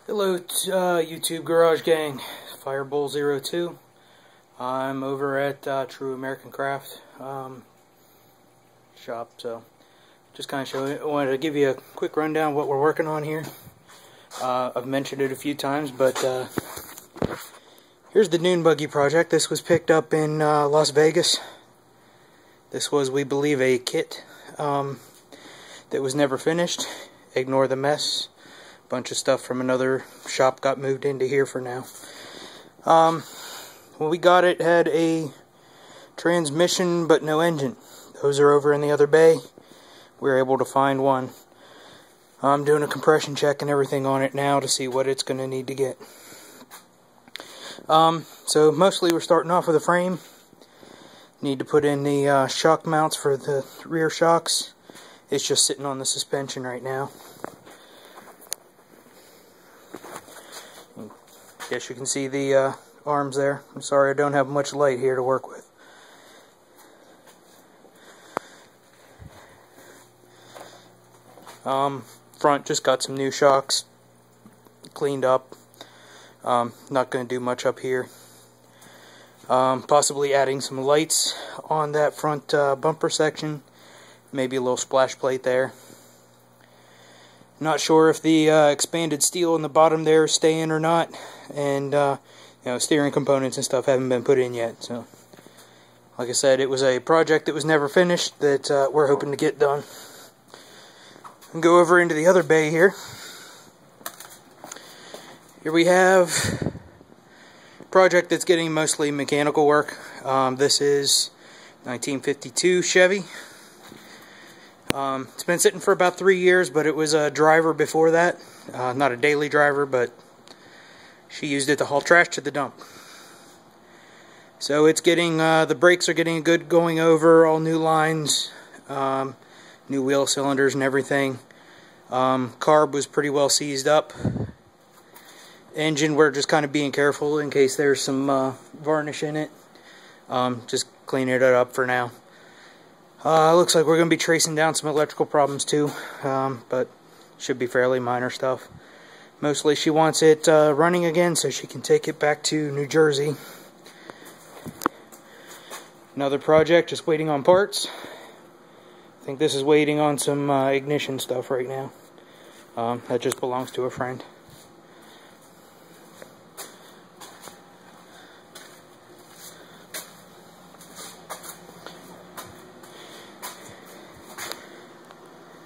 Hello, YouTube Garage Gang. Firebull02. I'm over at True American Craft shop, so just kind of wanted to give you a quick rundown of what we're working on here. I've mentioned it a few times, but here's the dune buggy project. This was picked up in Las Vegas. This was, we believe, a kit that was never finished. Ignore the mess. Bunch of stuff from another shop got moved into here for now. When we got it, had a transmission but no engine. Those are over in the other bay. We were able to find one. I'm doing a compression check and everything on it now to see what it's going to need to get. So mostly we're starting off with a frame. Need to put in the shock mounts for the rear shocks. It's just sitting on the suspension right now. Guess you can see the arms there. I'm sorry I don't have much light here to work with. Front just got some new shocks cleaned up. Not going to do much up here. Possibly adding some lights on that front bumper section. Maybe a little splash plate there. Not sure if the expanded steel in the bottom there is staying or not, and you know, steering components and stuff haven't been put in yet. So, like I said, it was a project that was never finished that we're hoping to get done. And go over into the other bay here. Here we have a project that's getting mostly mechanical work. This is 1952 Chevy. It's been sitting for about 3 years, but it was a driver before that. Not a daily driver, but she used it to haul trash to the dump. So it's getting, the brakes are getting good going over, all new lines, new wheel cylinders and everything. Carb was pretty well seized up. Engine, we're just kind of being careful in case there's some varnish in it. Just cleaning it up for now. Looks like we're going to be tracing down some electrical problems too, but should be fairly minor stuff. Mostly she wants it running again so she can take it back to New Jersey. Another project just waiting on parts. I think this is waiting on some ignition stuff right now. That just belongs to a friend.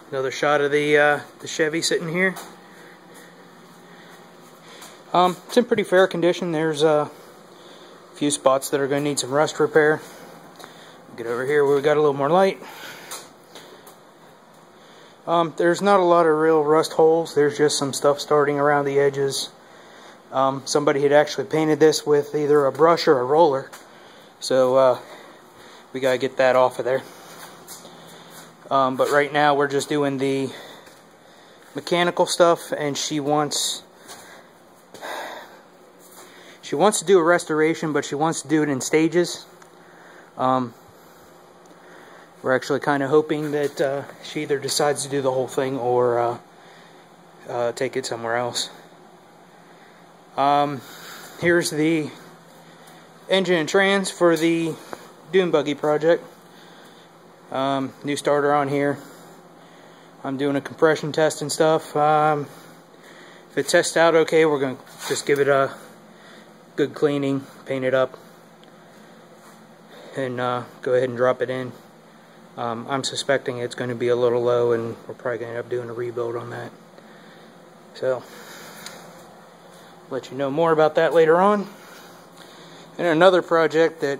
Another shot of the Chevy sitting here. It's in pretty fair condition. There's a few spots that are going to need some rust repair. Get over here where we got a little more light. There's not a lot of real rust holes. There's just some stuff starting around the edges. Somebody had actually painted this with either a brush or a roller. So we got to get that off of there. But right now we're just doing the mechanical stuff, and she wants to do a restoration, but she wants to do it in stages. We're actually kind of hoping that she either decides to do the whole thing or take it somewhere else. Here's the engine and trans for the dune buggy project. New starter on here. I'm doing a compression test and stuff. If it tests out okay, we're going to just give it a good cleaning, paint it up, and go ahead and drop it in. I'm suspecting it's going to be a little low, and we're probably going to end up doing a rebuild on that. So, let you know more about that later on. And another project that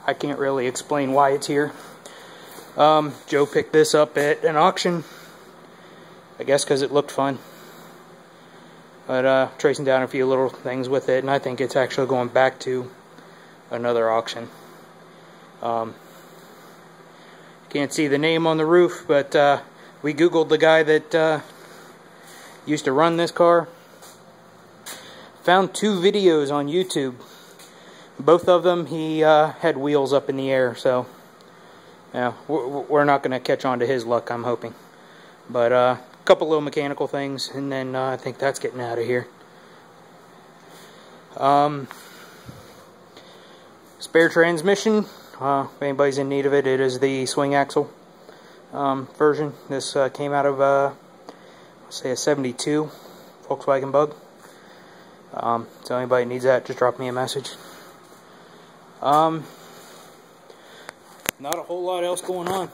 I can't really explain why it's here. Joe picked this up at an auction, I guess because it looked fun. But tracing down a few little things with it, and I think it's actually going back to another auction. Can't see the name on the roof, but we Googled the guy that used to run this car. Found 2 videos on YouTube. Both of them, he had wheels up in the air, so yeah, we're not going to catch on to his luck, I'm hoping. But a couple little mechanical things, and then I think that's getting out of here. Spare transmission, if anybody's in need of it, it is the swing axle version. This came out of, let's say, a 72 Volkswagen Bug. So anybody needs that, just drop me a message. Not a whole lot else going on.